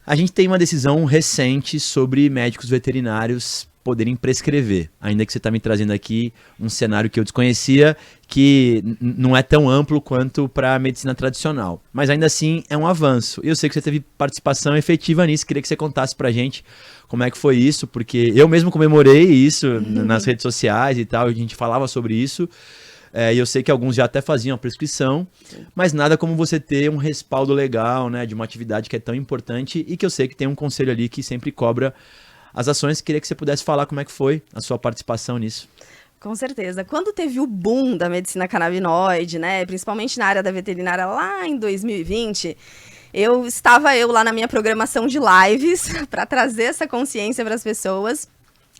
A gente tem uma decisão recente sobre médicos veterinários poderem prescrever, ainda que você está me trazendo aqui um cenário que eu desconhecia, que não é tão amplo quanto para a medicina tradicional, mas ainda assim é um avanço. E eu sei que você teve participação efetiva nisso, queria que você contasse para a gente como é que foi isso, porque eu mesmo comemorei isso nas redes sociais e tal, a gente falava sobre isso, e eu sei que alguns já até faziam a prescrição, mas nada como você ter um respaldo legal, né, de uma atividade que é tão importante e que eu sei que tem um conselho ali que sempre cobra as ações. Queria que você pudesse falar como é que foi a sua participação nisso. Com certeza. Quando teve o boom da medicina canabinoide, né, principalmente na área da veterinária lá em 2020, estava lá na minha programação de lives para trazer essa consciência para as pessoas.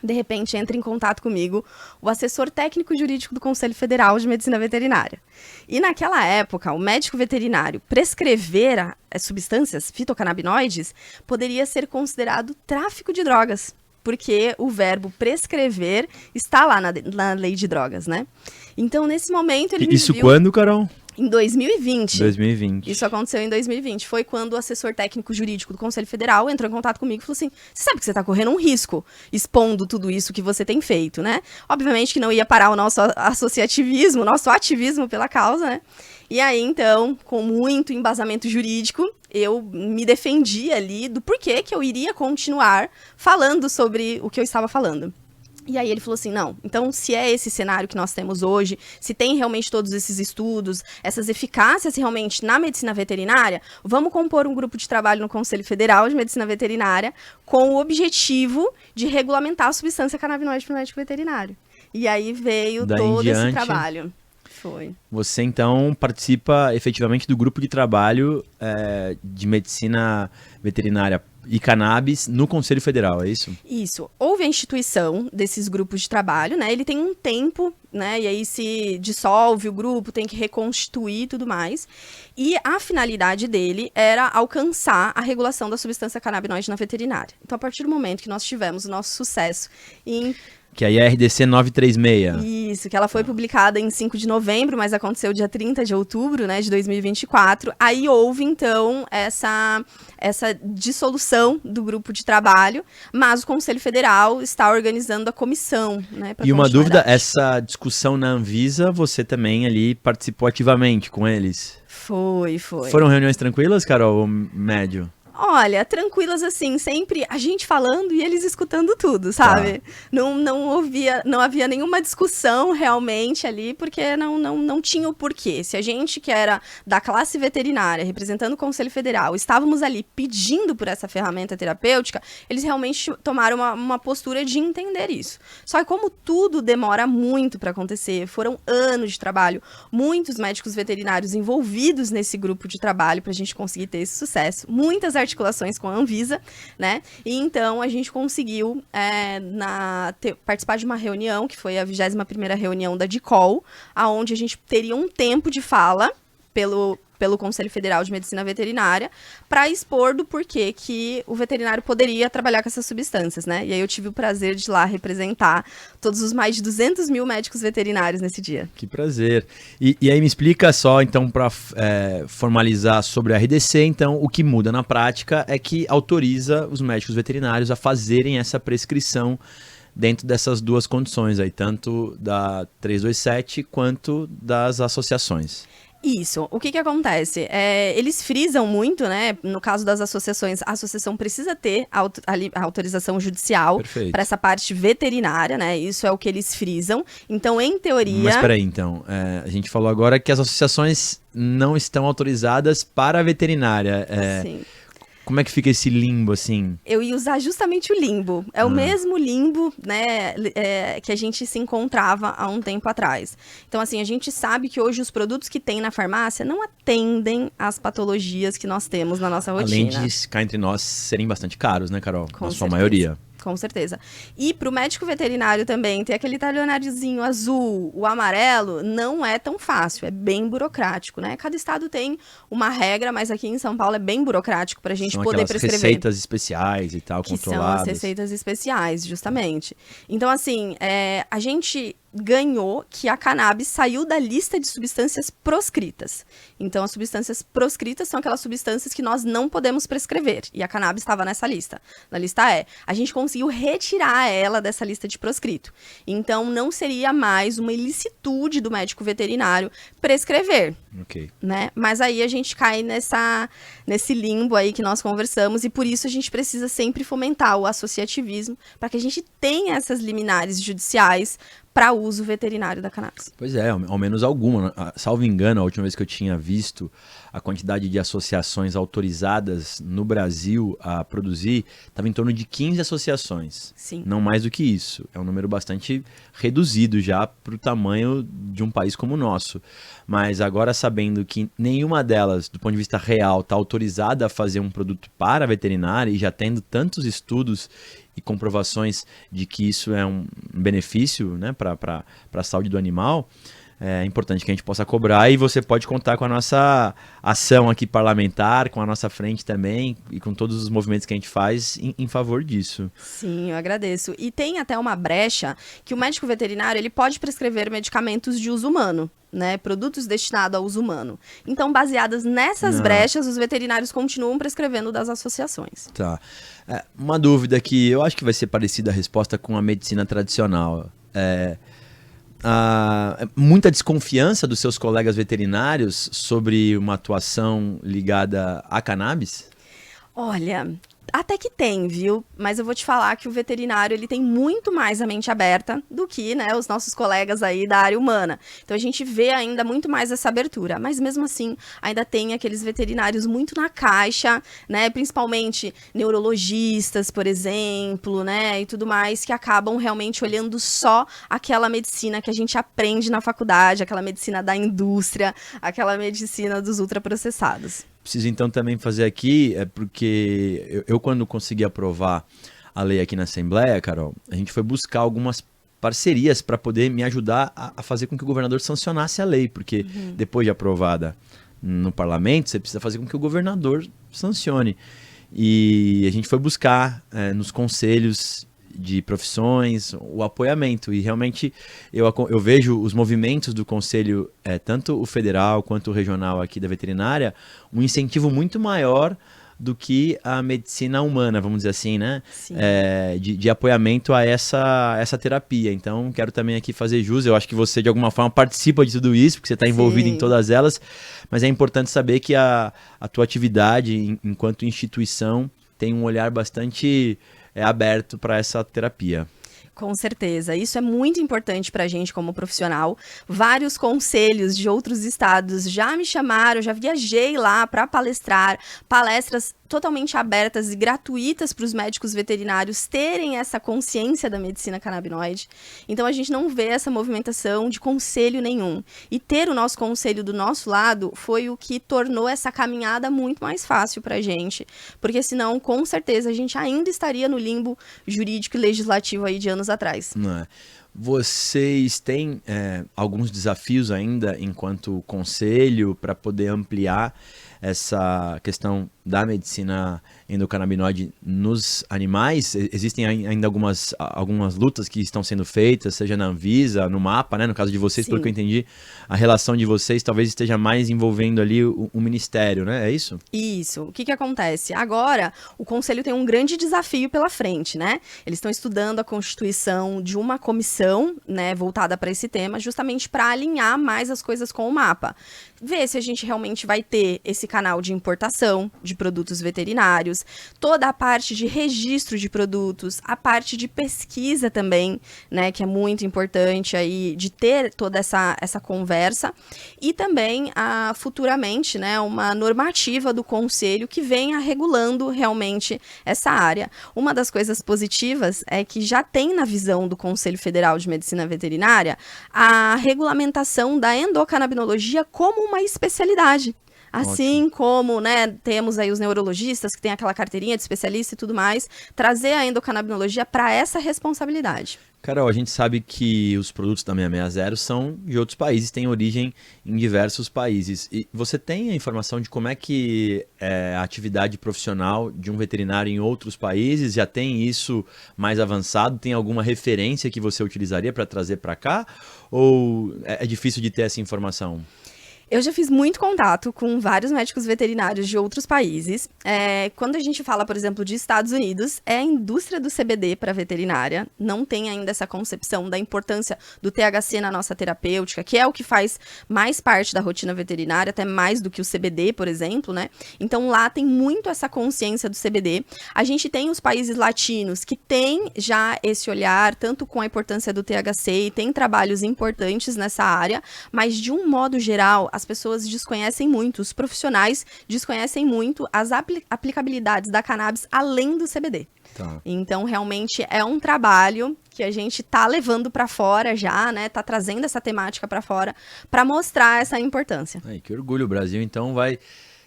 De repente, entra em contato comigo o assessor técnico jurídico do Conselho Federal de Medicina Veterinária. E naquela época, o médico veterinário prescrever substâncias fitocannabinoides poderia ser considerado tráfico de drogas, porque o verbo prescrever está lá na lei de drogas, né? Então, nesse momento, ele Isso me viu... quando, Carol? Em 2020. 2020. Isso aconteceu em 2020. Foi quando o assessor técnico jurídico do Conselho Federal entrou em contato comigo e falou assim: você sabe que você está correndo um risco expondo tudo isso que você tem feito, né? Obviamente que não ia parar o nosso associativismo, o nosso ativismo pela causa, né? E aí, então, com muito embasamento jurídico, eu me defendi ali do porquê que eu iria continuar falando sobre o que eu estava falando. E aí ele falou assim, não, então se é esse cenário que nós temos hoje, se tem realmente todos esses estudos, essas eficácias realmente na medicina veterinária, vamos compor um grupo de trabalho no Conselho Federal de Medicina Veterinária com o objetivo de regulamentar a substância canabinoide para o médico veterinário. E aí veio todo esse trabalho. Foi. Você, então, participa efetivamente do grupo de trabalho de medicina veterinária e cannabis no Conselho Federal, é isso? Isso. Houve a instituição desses grupos de trabalho, né? Ele tem um tempo, né? E aí se dissolve o grupo, tem que reconstituir e tudo mais. E a finalidade dele era alcançar a regulação da substância canabinoide na veterinária. Então, a partir do momento que nós tivemos o nosso sucesso em... Que aí é a RDC 936. Isso, que ela foi publicada em 5 de novembro, mas aconteceu dia 30 de outubro, né, de 2024. Aí houve, então, essa dissolução do grupo de trabalho, mas o Conselho Federal está organizando a comissão, né, E uma dúvida, essa discussão na Anvisa, você também ali participou ativamente com eles? Foi. Foram reuniões tranquilas, Carol, ou médio? Olha, tranquilas assim, sempre a gente falando e eles escutando tudo, sabe? Tá. Não havia nenhuma discussão realmente ali, porque não tinha o porquê. Se a gente que era da classe veterinária, representando o Conselho Federal, estávamos ali pedindo por essa ferramenta terapêutica, eles realmente tomaram uma postura de entender isso. Só que como tudo demora muito para acontecer, foram anos de trabalho, muitos médicos veterinários envolvidos nesse grupo de trabalho para a gente conseguir ter esse sucesso, muitas articulações com a Anvisa, né? E então a gente conseguiu participar de uma reunião, que foi a 21ª reunião da DICOL, aonde a gente teria um tempo de fala pelo Conselho Federal de Medicina Veterinária, para expor do porquê que o veterinário poderia trabalhar com essas substâncias, né? E aí eu tive o prazer de lá representar todos os mais de 200 mil médicos veterinários nesse dia. Que prazer. E aí me explica só, então, para formalizar sobre a RDC, então, o que muda na prática é que autoriza os médicos veterinários a fazerem essa prescrição dentro dessas duas condições aí, tanto da 327 quanto das associações. Isso. O que acontece? Eles frisam muito, né? No caso das associações, a associação precisa ter a autorização judicial para essa parte veterinária, né? Isso é o que eles frisam. Então, em teoria... Mas peraí, então. A gente falou agora que as associações não estão autorizadas para a veterinária. Sim. Como é que fica esse limbo, assim? Eu ia usar justamente o limbo. É o mesmo limbo, né, que a gente se encontrava há um tempo atrás. Então, assim, a gente sabe que hoje os produtos que tem na farmácia não atendem às patologias que nós temos na nossa rotina. Além de, cá entre nós, serem bastante caros, né, Carol? Com na certeza. Sua maioria. Com certeza. E para o médico veterinário também, ter aquele talionáriozinho azul, o amarelo, não é tão fácil, é bem burocrático, né? Cada estado tem uma regra, mas aqui em São Paulo é bem burocrático para a gente poder prescrever. São receitas especiais e tal, que controladas. São as receitas especiais, justamente. Então, assim, a gente ganhou que a cannabis saiu da lista de substâncias proscritas. Então, as substâncias proscritas são aquelas substâncias que nós não podemos prescrever. E a cannabis estava nessa lista. Na lista E. A gente conseguiu retirar ela dessa lista de proscrito. Então, não seria mais uma ilicitude do médico veterinário prescrever. Ok. Né? Mas aí a gente cai nesse limbo aí que nós conversamos, e por isso a gente precisa sempre fomentar o associativismo para que a gente tenha essas liminares judiciais para uso veterinário da cannabis. Pois é, ao menos alguma. Salvo engano, a última vez que eu tinha visto a quantidade de associações autorizadas no Brasil a produzir, estava em torno de 15 associações. Sim. Não mais do que isso. É um número bastante reduzido já para o tamanho de um país como o nosso. Mas agora, sabendo que nenhuma delas, do ponto de vista real, está autorizada a fazer um produto para a veterinária, e já tendo tantos estudos e comprovações de que isso é um benefício, né, para a saúde do animal, é importante que a gente possa cobrar, e você pode contar com a nossa ação aqui parlamentar, com a nossa frente também, e com todos os movimentos que a gente faz em favor disso. Sim, eu agradeço. E tem até uma brecha que o médico veterinário ele pode prescrever medicamentos de uso humano, né, produtos destinados ao uso humano. Então, baseadas nessas brechas, os veterinários continuam prescrevendo das associações. Tá. Uma dúvida que eu acho que vai ser parecida a resposta com a medicina tradicional. Muita desconfiança dos seus colegas veterinários sobre uma atuação ligada à cannabis? Olha, até que tem, viu? Mas eu vou te falar que o veterinário ele tem muito mais a mente aberta do que, né, os nossos colegas aí da área humana. Então a gente vê ainda muito mais essa abertura, mas mesmo assim ainda tem aqueles veterinários muito na caixa, né, principalmente neurologistas, por exemplo, né, e tudo mais, que acabam realmente olhando só aquela medicina que a gente aprende na faculdade, aquela medicina da indústria, aquela medicina dos ultraprocessados. Preciso então também fazer aqui, porque eu quando consegui aprovar a lei aqui na Assembleia, Carol, a gente foi buscar algumas parcerias para poder me ajudar a fazer com que o governador sancionasse a lei, porque depois de aprovada no parlamento, você precisa fazer com que o governador sancione. E a gente foi buscar nos conselhos de profissões o apoiamento, e realmente eu vejo os movimentos do conselho, tanto o federal quanto o regional aqui da veterinária, um incentivo muito maior do que a medicina humana, vamos dizer assim, né? De apoiamento a essa terapia. Então, quero também aqui fazer jus. Eu acho que você, de alguma forma, participa de tudo isso, porque você está envolvido em todas elas, mas é importante saber que a tua atividade, enquanto instituição, tem um olhar bastante aberto para essa terapia. Com certeza, isso é muito importante para a gente como profissional. Vários conselhos de outros estados já me chamaram, já viajei lá para palestrar, palestras totalmente abertas e gratuitas para os médicos veterinários terem essa consciência da medicina canabinoide. Então a gente não vê essa movimentação de conselho nenhum. E ter o nosso conselho do nosso lado foi o que tornou essa caminhada muito mais fácil para a gente. Porque senão, com certeza, a gente ainda estaria no limbo jurídico e legislativo aí de anos atrás. Não é? Vocês têm alguns desafios ainda enquanto conselho para poder ampliar essa questão da medicina endocannabinoide nos animais? Existem ainda algumas lutas que estão sendo feitas, seja na Anvisa, no MAPA, né? No caso de vocês, Sim. pelo que eu entendi, a relação de vocês talvez esteja mais envolvendo ali o Ministério, né? É isso? Isso. O que acontece? Agora, o Conselho tem um grande desafio pela frente, né? Eles estão estudando a constituição de uma comissão, né, voltada para esse tema, justamente para alinhar mais as coisas com o MAPA. Ver se a gente realmente vai ter esse canal de importação de produtos veterinários, toda a parte de registro de produtos, a parte de pesquisa também, né, que é muito importante aí, de ter toda essa conversa, e também, futuramente, né, uma normativa do Conselho que venha regulando realmente essa área. Uma das coisas positivas é que já tem na visão do Conselho Federal de Medicina Veterinária a regulamentação da endocannabinologia como uma especialidade. Assim como, né, temos aí os neurologistas que têm aquela carteirinha de especialista e tudo mais, trazer a endocannabinologia para essa responsabilidade. Carol, a gente sabe que os produtos da 660 são de outros países, têm origem em diversos países. E você tem a informação de como é que é a atividade profissional de um veterinário em outros países? Já tem isso mais avançado? Tem alguma referência que você utilizaria para trazer para cá? Ou é difícil de ter essa informação? Eu já fiz muito contato com vários médicos veterinários de outros países. Quando a gente fala, por exemplo, de Estados Unidos, é a indústria do CBD para veterinária. Não tem ainda essa concepção da importância do THC na nossa terapêutica, que é o que faz mais parte da rotina veterinária, até mais do que o CBD, por exemplo, né? Então lá tem muito essa consciência do CBD. A gente tem os países latinos que têm já esse olhar, tanto com a importância do THC, e tem trabalhos importantes nessa área, mas de um modo geral, as pessoas desconhecem muito, os profissionais desconhecem muito as aplicabilidades da cannabis além do CBD. Tá. Então, realmente, é um trabalho que a gente tá levando para fora já, né? Tá trazendo essa temática para fora para mostrar essa importância. Ai, que orgulho, o Brasil então vai,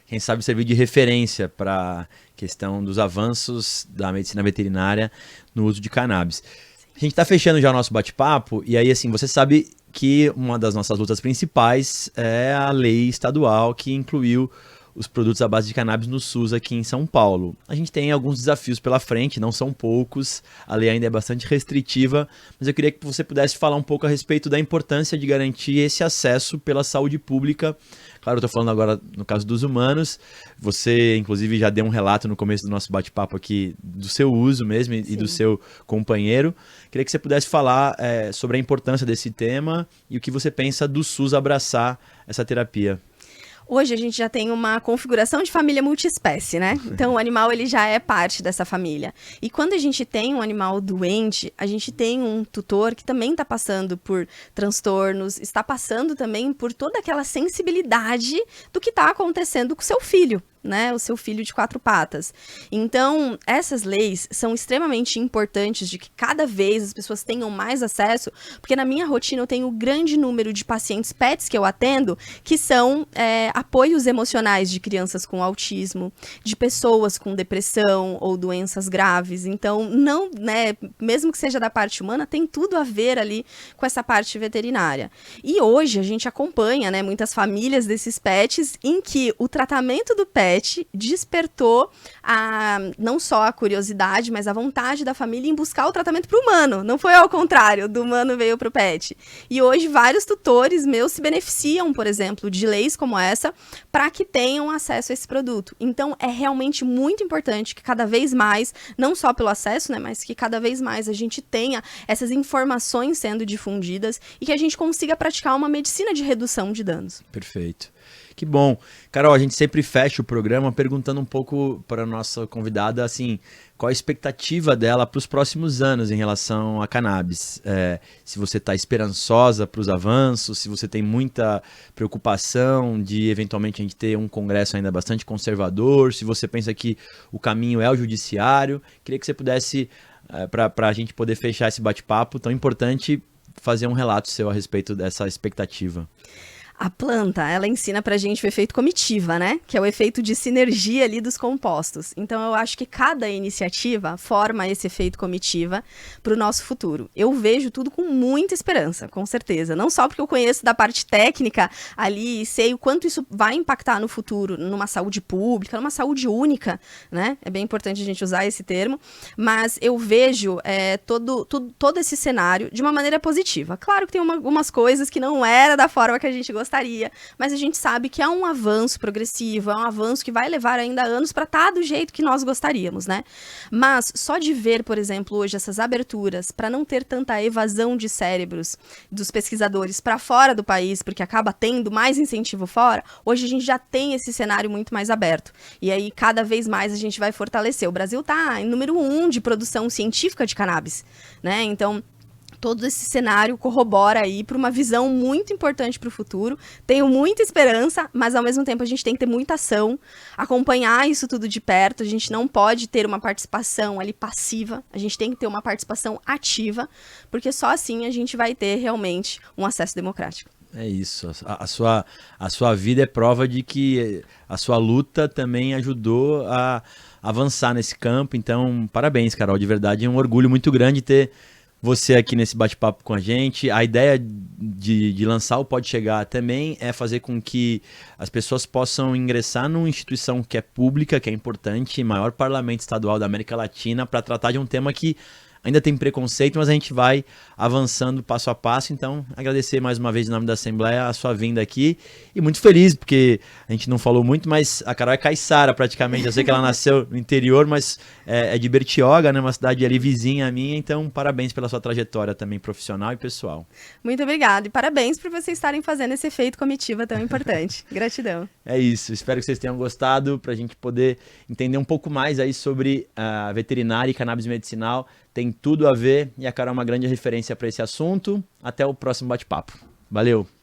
quem sabe, servir de referência para a questão dos avanços da medicina veterinária no uso de cannabis. A gente está fechando já o nosso bate-papo, e aí, assim, você sabe que uma das nossas lutas principais é a lei estadual que incluiu os produtos à base de cannabis no SUS aqui em São Paulo. A gente tem alguns desafios pela frente, não são poucos, a lei ainda é bastante restritiva, mas eu queria que você pudesse falar um pouco a respeito da importância de garantir esse acesso pela saúde pública. Claro, eu estou falando agora no caso dos humanos, você inclusive já deu um relato no começo do nosso bate-papo aqui do seu uso mesmo e do seu companheiro. Queria que você pudesse falar sobre a importância desse tema e o que você pensa do SUS abraçar essa terapia. Hoje a gente já tem uma configuração de família multiespécie, né? Então o animal ele já é parte dessa família. E quando a gente tem um animal doente, a gente tem um tutor que também está passando por transtornos, está passando também por toda aquela sensibilidade do que está acontecendo com o seu filho, né, o seu filho de 4 patas. Então, essas leis são extremamente importantes de que cada vez as pessoas tenham mais acesso, porque na minha rotina eu tenho um grande número de pacientes pets que eu atendo, que são apoios emocionais de crianças com autismo, de pessoas com depressão ou doenças graves. Então, não, né, mesmo que seja da parte humana, tem tudo a ver ali com essa parte veterinária. E hoje a gente acompanha, né, muitas famílias desses pets em que o tratamento do pet despertou não só a curiosidade, mas a vontade da família em buscar o tratamento para o humano. Não foi ao contrário, do humano veio para o pet. E hoje vários tutores meus se beneficiam, por exemplo, de leis como essa, para que tenham acesso a esse produto. Então, é realmente muito importante que cada vez mais, não só pelo acesso, né, mas que cada vez mais a gente tenha essas informações sendo difundidas e que a gente consiga praticar uma medicina de redução de danos. Perfeito. Que bom. Carol, a gente sempre fecha o programa perguntando um pouco para a nossa convidada, assim, qual a expectativa dela para os próximos anos em relação a cannabis. Se você está esperançosa para os avanços, se você tem muita preocupação de, eventualmente, a gente ter um congresso ainda bastante conservador, se você pensa que o caminho é o judiciário. Queria que você pudesse, para a gente poder fechar esse bate-papo tão importante, fazer um relato seu a respeito dessa expectativa. A planta, ela ensina pra gente o efeito comitiva, né? Que é o efeito de sinergia ali dos compostos. Então, eu acho que cada iniciativa forma esse efeito comitiva pro nosso futuro. Eu vejo tudo com muita esperança, com certeza. Não só porque eu conheço da parte técnica ali e sei o quanto isso vai impactar no futuro, numa saúde pública, numa saúde única, né? É bem importante a gente usar esse termo. Mas eu vejo todo esse cenário de uma maneira positiva. Claro que tem algumas coisas que não era da forma que a gente gostaria, mas a gente sabe que é um avanço progressivo, é um avanço que vai levar ainda anos para estar do jeito que nós gostaríamos, né? Mas só de ver, por exemplo, hoje essas aberturas para não ter tanta evasão de cérebros dos pesquisadores para fora do país, porque acaba tendo mais incentivo fora, hoje a gente já tem esse cenário muito mais aberto. E aí, cada vez mais a gente vai fortalecer. O Brasil está em número 1 de produção científica de cannabis, né? Então, todo esse cenário corrobora aí para uma visão muito importante para o futuro. Tenho muita esperança, mas ao mesmo tempo a gente tem que ter muita ação, acompanhar isso tudo de perto. A gente não pode ter uma participação ali passiva, a gente tem que ter uma participação ativa, porque só assim a gente vai ter realmente um acesso democrático. É isso. A sua vida é prova de que a sua luta também ajudou a avançar nesse campo. Então, parabéns, Carol. De verdade, é um orgulho muito grande ter você aqui nesse bate-papo com a gente. A ideia de lançar o Pode Chegar também é fazer com que as pessoas possam ingressar numa instituição que é pública, que é importante, maior parlamento estadual da América Latina, para tratar de um tema que ainda tem preconceito, mas a gente vai avançando passo a passo. Então, agradecer mais uma vez em nome da Assembleia a sua vinda aqui. E muito feliz, porque a gente não falou muito, mas a Carol é caiçara praticamente. Eu sei que ela nasceu no interior, mas é de Bertioga, né? Uma cidade ali vizinha à minha. Então, parabéns pela sua trajetória também profissional e pessoal. Muito obrigada. E parabéns por vocês estarem fazendo esse efeito comitiva tão importante. Gratidão. É isso. Espero que vocês tenham gostado, para a gente poder entender um pouco mais aí sobre a veterinária e cannabis medicinal. Tem tudo a ver e a Carol é uma grande referência para esse assunto. Até o próximo bate-papo. Valeu!